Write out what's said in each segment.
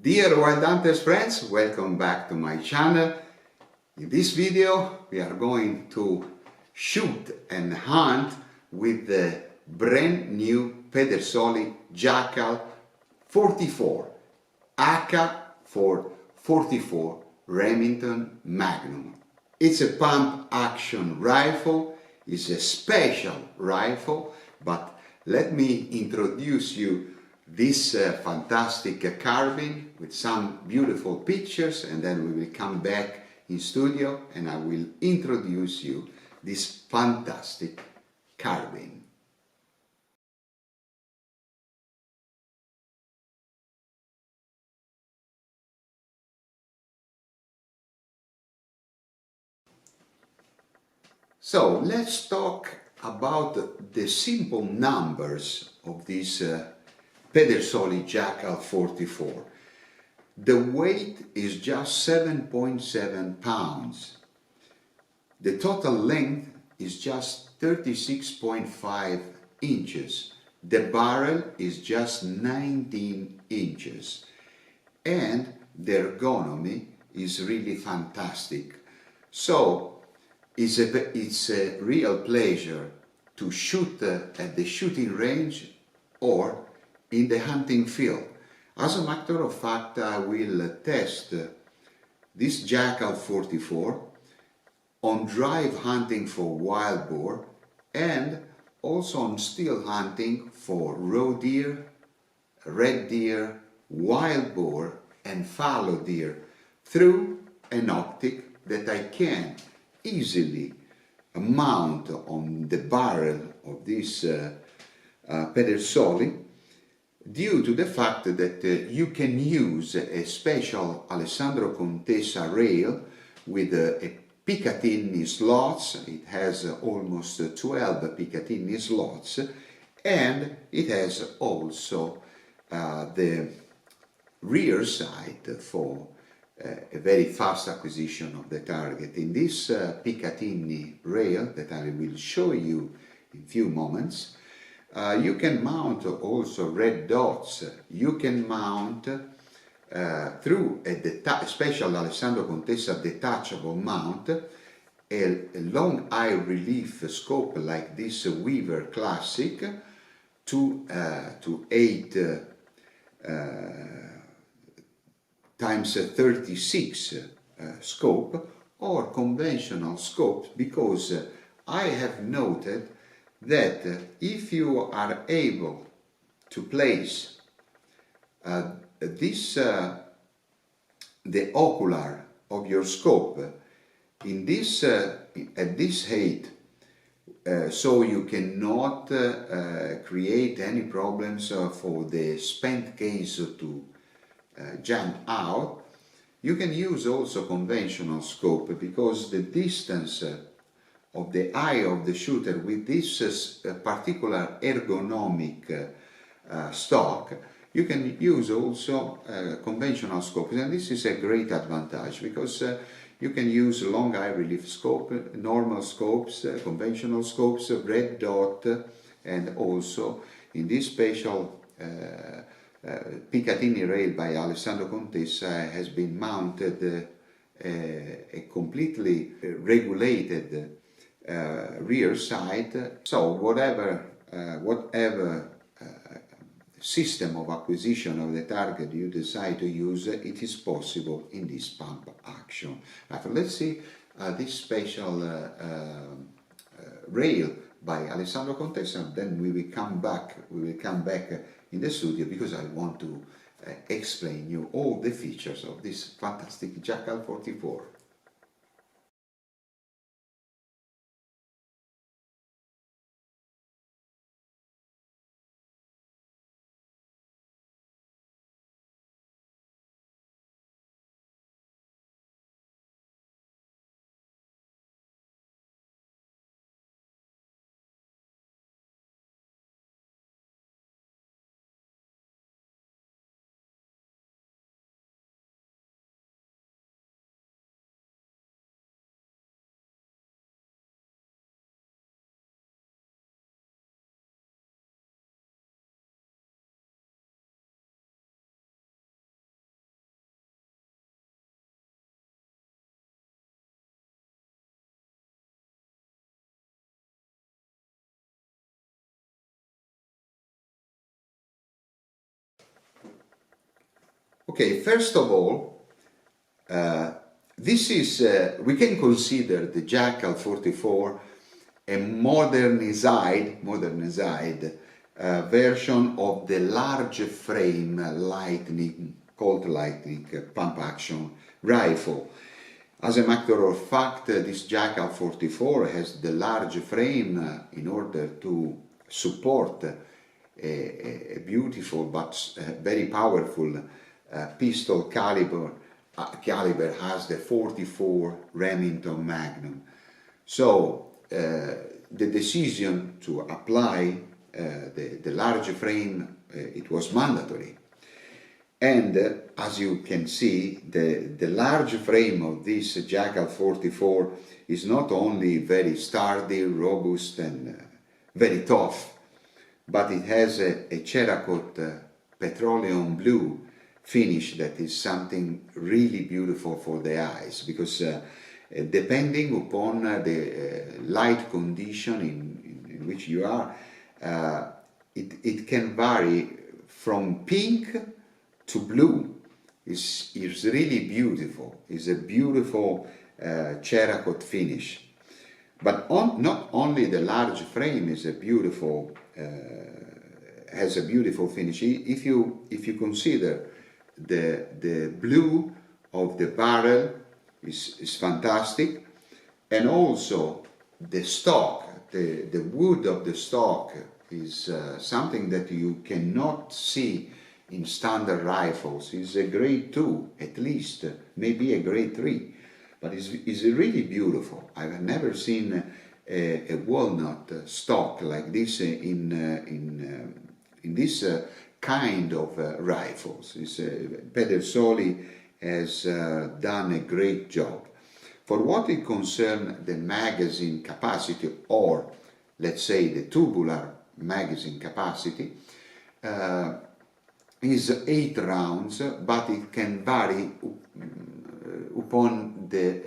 Dear Wild Hunters friends, welcome back to my channel. In this video we are going to shoot and hunt with the brand new Pedersoli Jackal 44 AK-44 Remington Magnum. It's a pump action rifle, it's a special rifle, but let me introduce you this fantastic carbine with some beautiful pictures, and then we will come back in studio and I will introduce you this fantastic carbine. So let's talk about the simple numbers of this Pedersoli Jackal44. The weight is just 7.7 pounds. The total length is just 36.5 inches. The barrel is just 19 inches. And the ergonomy is really fantastic. So it's a real pleasure to shoot at the shooting range or in the hunting field. As a matter of fact, I will test this Jackal 44 on drive hunting for wild boar and also on still hunting for roe deer, red deer, wild boar and fallow deer through an optic that I can easily mount on the barrel of this Pedersoli, due to the fact that you can use a special Alessandro Contessa rail with a Picatinny slots. It has almost 12 Picatinny slots, and it has also the rear sight for a very fast acquisition of the target. In this Picatinny rail that I will show you in a few moments, you can mount also red dots. You can mount through a special Alessandro Contessa detachable mount a long eye relief scope like this Weaver Classic to 8 times 36 scope, or conventional scopes, because I have noted that if you are able to place the ocular of your scope in this at this height, so you cannot create any problems for the spent case to jump out, you can use also conventional scope, because the distance of the eye of the shooter with this particular ergonomic stock, you can use also conventional scopes, and this is a great advantage because you can use long eye relief scope, normal scopes, conventional scopes, red dot, and also in this special Picatinny rail by Alessandro Contessa has been mounted a completely regulated rear sight. So whatever system of acquisition of the target you decide to use, it is possible in this pump action. Let's see this special rail by Alessandro Contessa, then we will come back in the studio, because I want to explain you all the features of this fantastic Jackal 44. Okay, first of all, this is, we can consider the Jackal44 a modernized version of the large frame lightning, Colt Lightning pump action rifle. As a matter of fact, this Jackal44 has the large frame in order to support a beautiful but very powerful pistol caliber has the 44 Remington Magnum. So the decision to apply the large frame, it was mandatory. And as you can see, the large frame of this Jackal44 is not only very sturdy, robust and very tough, but it has a Cerakote petroleum blue finish that is something really beautiful for the eyes, because depending upon the light condition in which you are, it can vary from pink to blue. Is really beautiful. It's a beautiful Cerakote finish. But not only the large frame is a beautiful has a beautiful finish. If you consider the blue of the barrel is fantastic, and also the stock, the wood of the stock is something that you cannot see in standard rifles. Is a grade 2 at least, maybe a grade 3, but it's really beautiful. I've never seen a walnut stock like this in this kind of rifles. Pedersoli has done a great job. For what it concerns the magazine capacity, or let's say the tubular magazine capacity, is 8 rounds, but it can vary upon the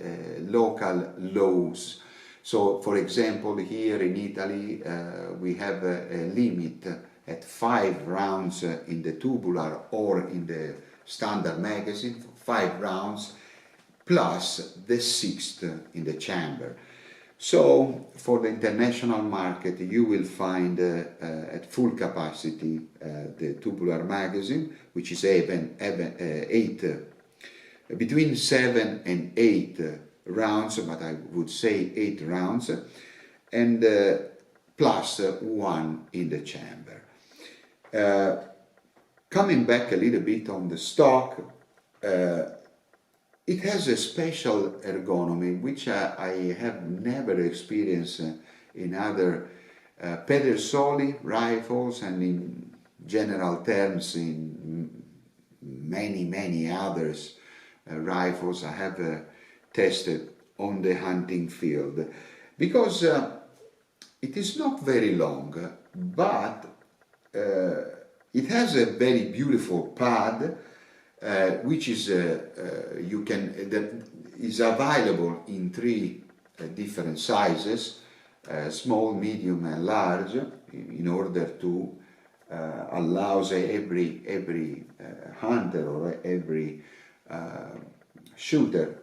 local laws. So, for example, here in Italy we have a limit at 5 rounds in the tubular or in the standard magazine, 5 rounds, plus the 6th in the chamber. So, for the international market, you will find at full capacity the tubular magazine, which is between 7 and 8 rounds, but I would say 8 rounds, and plus 1 in the chamber. Coming back a little bit on the stock, it has a special ergonomy which I have never experienced in other Pedersoli rifles, and in general terms in many others rifles I have tested on the hunting field, because it is not very long, but it has a very beautiful pad, which is is available in 3 different sizes, small, medium and large, in order to allows every hunter or every shooter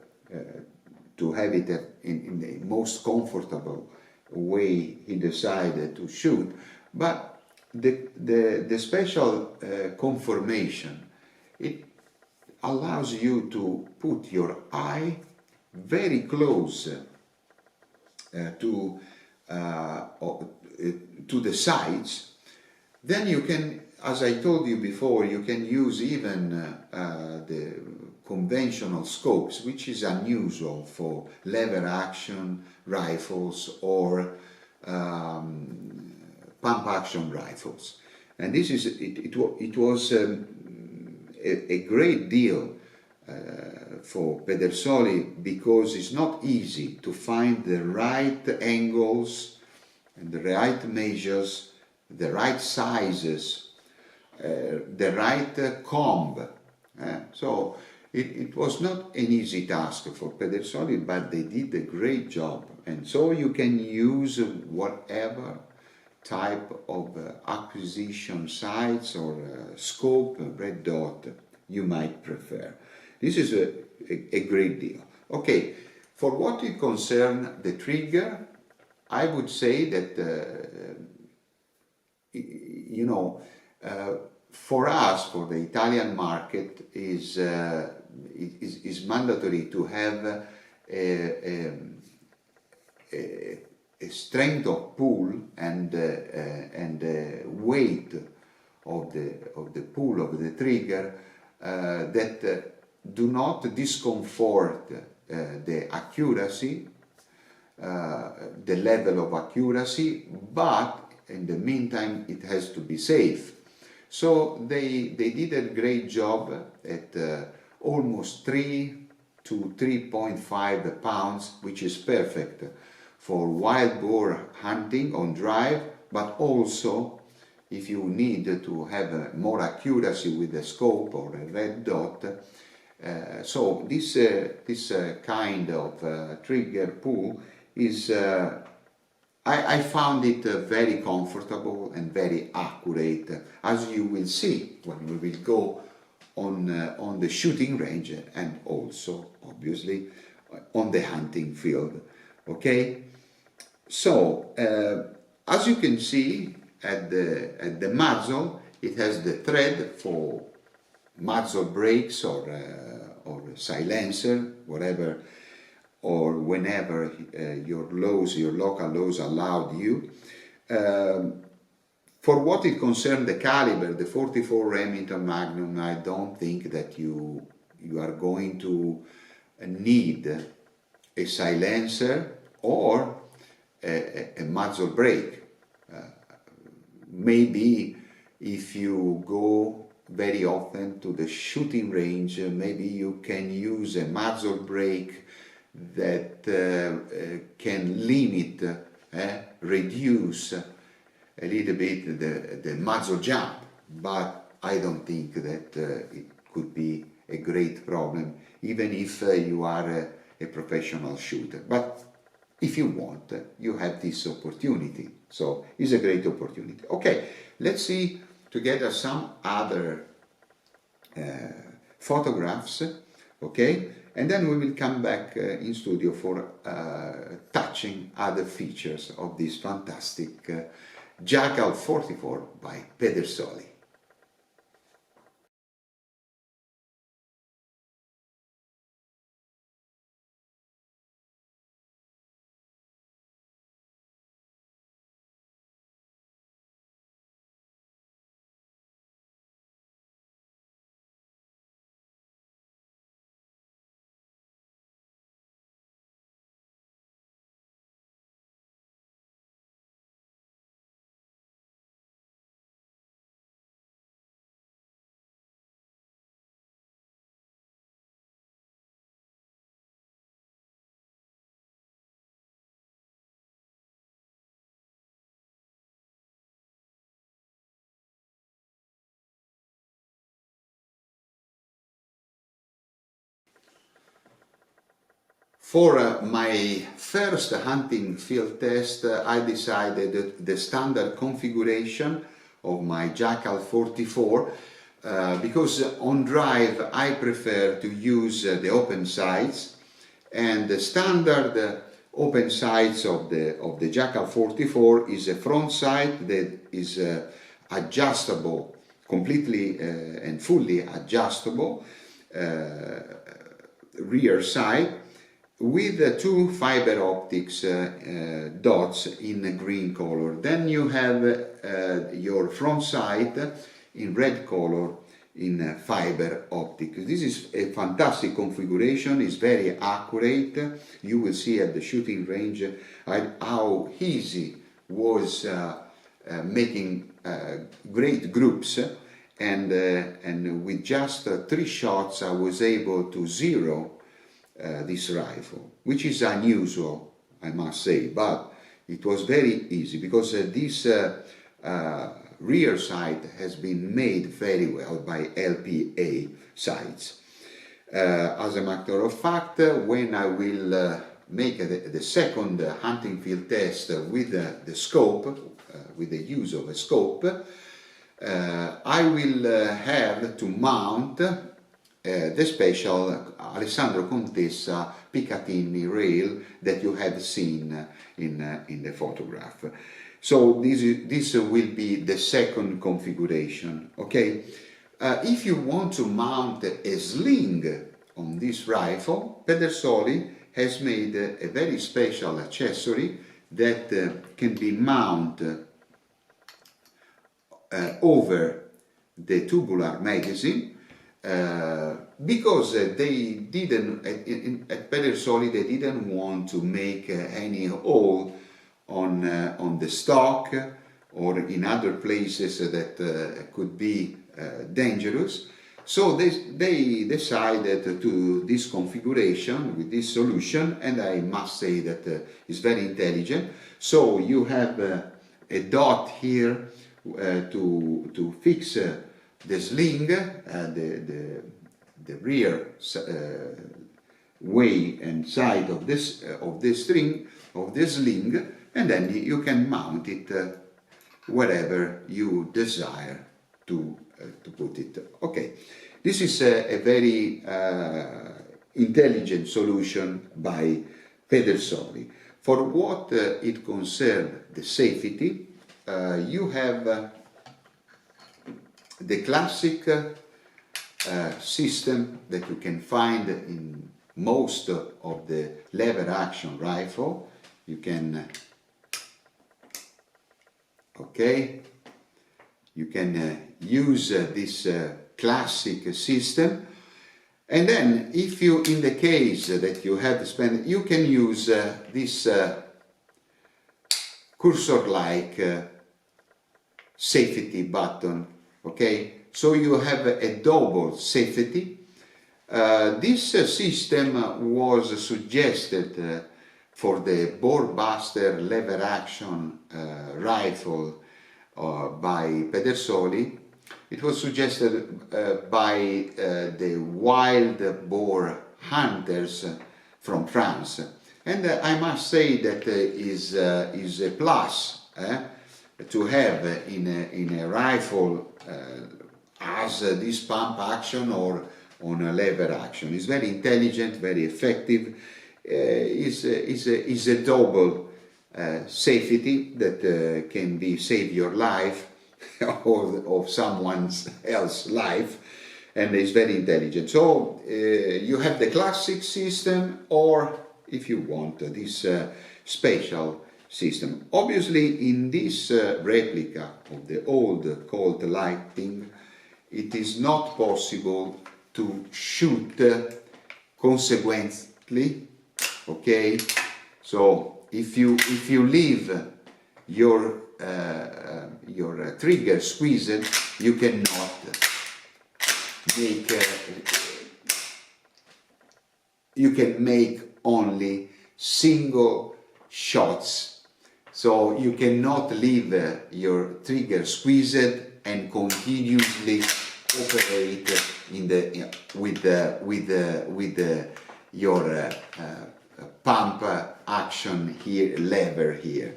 to have it in the most comfortable way he decided to shoot. But the special conformation, it allows you to put your eye very close to the sides. Then you can, as I told you before, you can use even the conventional scopes, which is unusual for lever action rifles or pump action rifles. And this is it was a great deal for Pedersoli, because it's not easy to find the right angles and the right measures, the right sizes, the right comb. So it was not an easy task for Pedersoli, but they did a great job. And so you can use whatever type of acquisition sights or scope, red dot, you might prefer. This is a great deal. Okay, for what it concerns the trigger, I would say that, you know, for us, for the Italian market, is mandatory to have a strength of pull and weight of the pull of the trigger that do not discomfort the accuracy, the level of accuracy, but in the meantime it has to be safe. So they did a great job at almost 3 to 3.5 pounds, which is perfect for wild boar hunting on drive, but also if you need to have more accuracy with a scope or a red dot. So this kind of trigger pull is, I found it very comfortable and very accurate, as you will see when we will go on the shooting range and also obviously on the hunting field. Okay, so as you can see at the muzzle, it has the thread for muzzle brakes or silencer, whatever, or whenever your local laws allowed you. For what it concerns the caliber, the 44 Remington Magnum, I don't think that you are going to need a silencer or a muzzle brake. Maybe if you go very often to the shooting range, maybe you can use a muzzle brake that can limit, reduce a little bit the muzzle jump, but I don't think that it could be a great problem, even if you are a professional shooter. But if you want, you have this opportunity, so it's a great opportunity. Okay, let's see together some other photographs, okay, and then we will come back in studio for touching other features of this fantastic Jackal 44 by Pedersoli. For my first hunting field test, I decided the standard configuration of my Jackal 44 because on drive I prefer to use the open sights, and the standard open sights of the Jackal 44 is a front sight that is adjustable, completely and fully adjustable, rear sight, with two fiber optics dots in green color. Then you have your front sight in red color in fiber optic. This is a fantastic configuration, it's very accurate. You will see at the shooting range how easy was making great groups, and with just 3 shots I was able to zero this rifle, which is unusual, I must say, but it was very easy because this rear sight has been made very well by LPA sights. As a matter of fact, when I will make the second hunting field test with the scope, with the use of a scope, I will have to mount the special Alessandro Contessa Picatinny rail that you have seen in the photograph. So this will be the second configuration, okay? If you want to mount a sling on this rifle, Pedersoli has made a very special accessory that can be mounted over the tubular magazine, because they didn't, at Pedersoli, they didn't want to make any hole on the stock or in other places that could be dangerous. So they decided to this configuration with this solution, and I must say that it's very intelligent. So you have a dot here to fix the sling, the rear way and side of this sling, and then you can mount it wherever you desire to put it. Okay, this is a very intelligent solution by Pedersoli. For what it concerns the safety, you have the classic system that you can find in most of the lever action rifle. You can, okay, you can use this classic system, and then if you, in the case that you have to spend, you can use this cursor-like safety button. Okay, so you have a double safety. This system was suggested for the boar-buster lever action rifle by Pedersoli. It was suggested by the WILDHUNTERS from France, and I must say that is a plus to have in a rifle as this pump action or on a lever action. It's very intelligent, very effective. Is a double safety that can be save your life or of someone else's life, and is very intelligent. So you have the classic system, or if you want this special system. Obviously, in this replica of the old Colt Lightning, it is not possible to shoot consequently. Okay, so if you leave your trigger squeezed, you cannot make. You can make only single shots. So you cannot leave your trigger squeezed and continuously operate with your pump action here, lever here.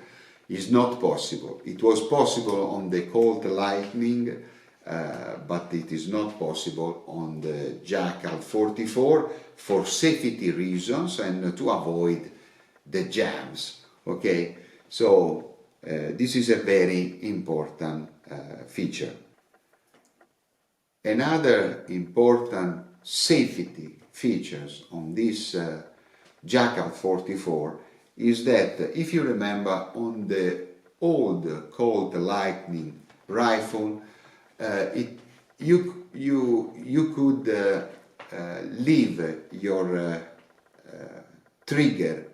Is not possible. It was possible on the Colt Lightning, but it is not possible on the Jackal44 for safety reasons and to avoid the jams. Okay, so this is a very important feature. Another important safety features on this Jackal44 is that, if you remember, on the old Colt Lightning rifle, you could leave your trigger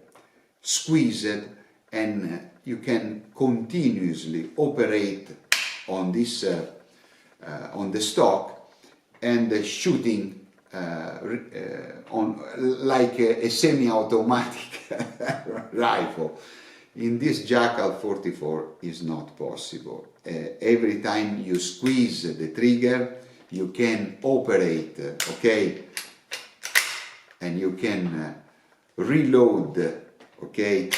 squeezed, and you can continuously operate on this on the stock and shooting on like a semi-automatic rifle. In this Jackal44 is not possible. Every time you squeeze the trigger, you can operate, okay, and you can reload, okay,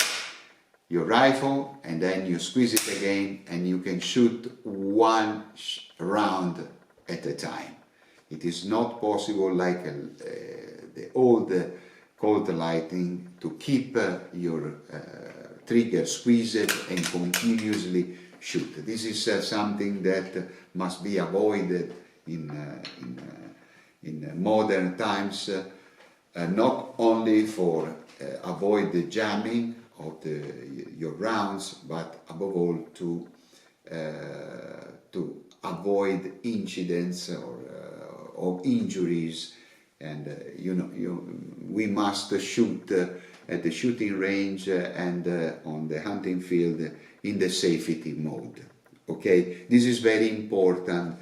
your rifle, and then you squeeze it again, and you can shoot one round at a time. It is not possible like the old cold lighting to keep your trigger squeezed and continuously shoot. This is something that must be avoided in modern times, not only for avoid the jamming of your rounds, but above all to avoid incidents or injuries. And we must shoot at the shooting range and on the hunting field in the safety mode. Okay, this is very important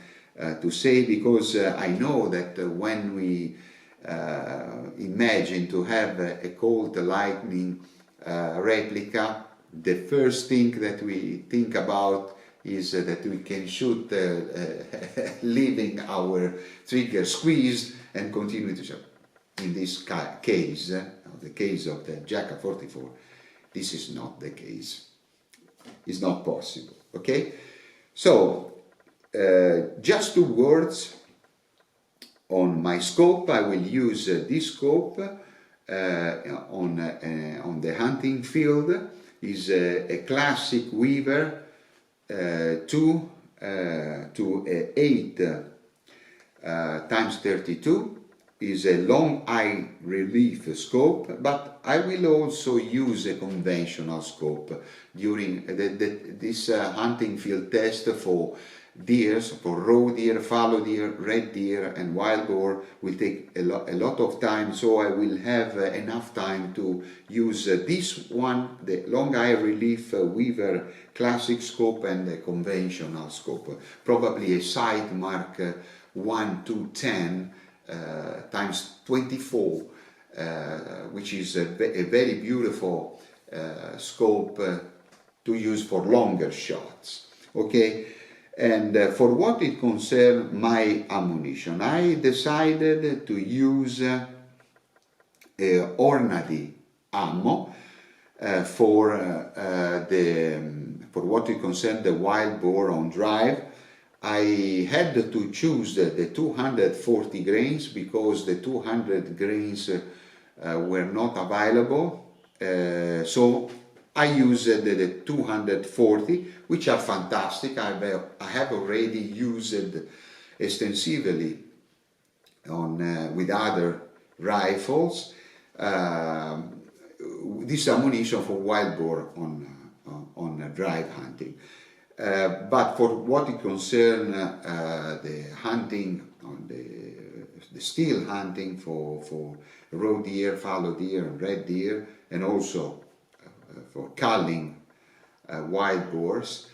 to say, because I know that when we imagine to have a cold lightning replica, the first thing that we think about is that we can shoot leaving our trigger squeezed and continue to shoot. In this case, the case of the Jackal44, this is not the case. It's not possible. Okay, so just 2 words on my scope. I will use this scope on the hunting field. Is a classic Weaver 2 to 8 times 32. Is a long eye relief scope, but I will also use a conventional scope during this hunting field test for deers, for roe deer, fallow deer, red deer and wild boar. Will take a lot of time, so I will have enough time to use this one, the long eye relief Weaver classic scope, and the conventional scope, probably a sight mark 1 to 10 times 24, which is a very beautiful scope to use for longer shots. Okay, and for what it concerns my ammunition, I decided to use Hornady ammo for what it concerns the wild boar on drive. I had to choose the 240 grains because the 200 grains were not available, so I used the 240, which are fantastic. I have already used extensively on with other rifles this ammunition for wild boar on drive hunting. But for what it concerns the hunting, on the still hunting for roe deer, fallow deer and red deer, and also for culling wild boars,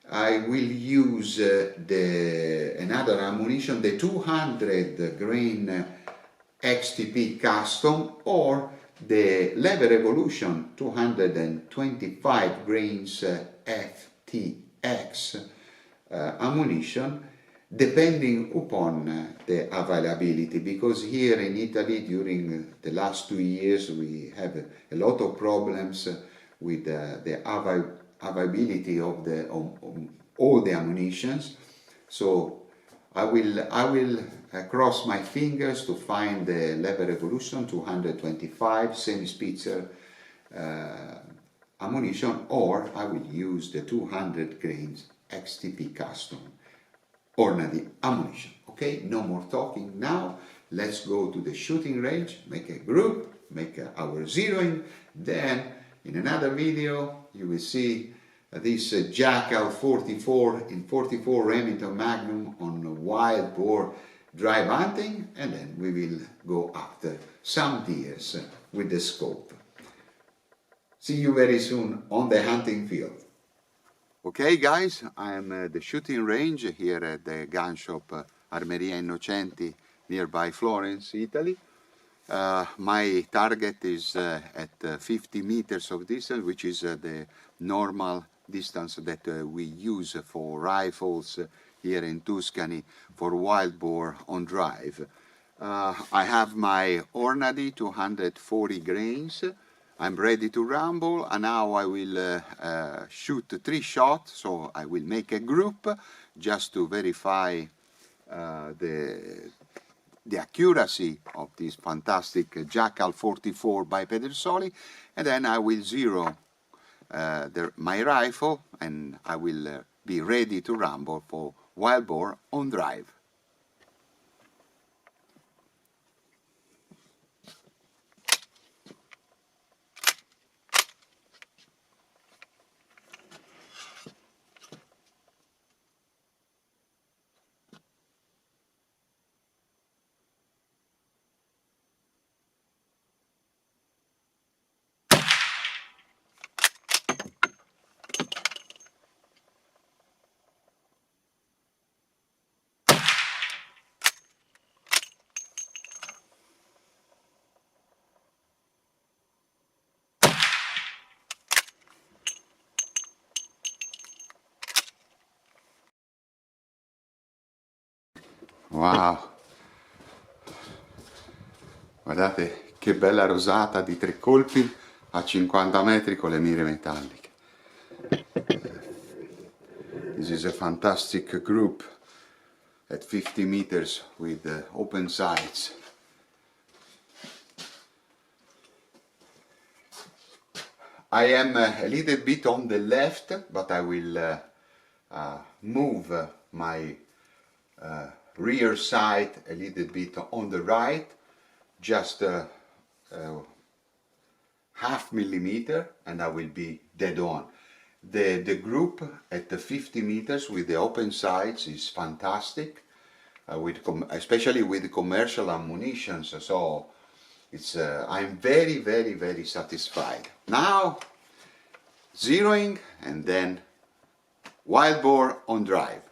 I will use another ammunition, the 200 grain XTP Custom or the Lever Evolution 225 grains FTX ammunition, depending upon the availability, because here in Italy during the last 2 years we have a lot of problems with the availability of all the ammunitions. So I will cross my fingers to find the Lever Evolution 225 semi-spitzer ammunition, or I will use the 200 grains XTP Custom Hornady ammunition. Okay, no more talking now. Let's go to the shooting range, make a group, make our zeroing. Then in another video you will see this Jackal44 in 44 Remington Magnum on wild boar drive hunting, and then we will go after some deers with the scope. See you very soon on the hunting field. Okay guys, I am at the shooting range here at the gun shop Armeria Innocenti nearby Florence, Italy. My target is at 50 meters of distance, which is the normal distance that we use for rifles here in Tuscany for wild boar on drive. I have my Hornady 240 grains. I'm ready to rumble, and now I will shoot 3 shots, so I will make a group just to verify the the accuracy of this fantastic Jackal44 by Pedersoli, and then I will zero my rifle, and I will be ready to rumble for wild boar on drive. Wow, guardate che bella rosata di 3 colpi a 50 metri con le mire metalliche. This is a fantastic group at 50 meters with open sights. I am a little bit on the left, but I will move my rear sight a little bit on the right, just half millimeter, and I will be dead on. The group at the 50 meters with the open sights is fantastic, especially with commercial ammunition, so it's I'm very satisfied. Now zeroing and then wild boar on drive.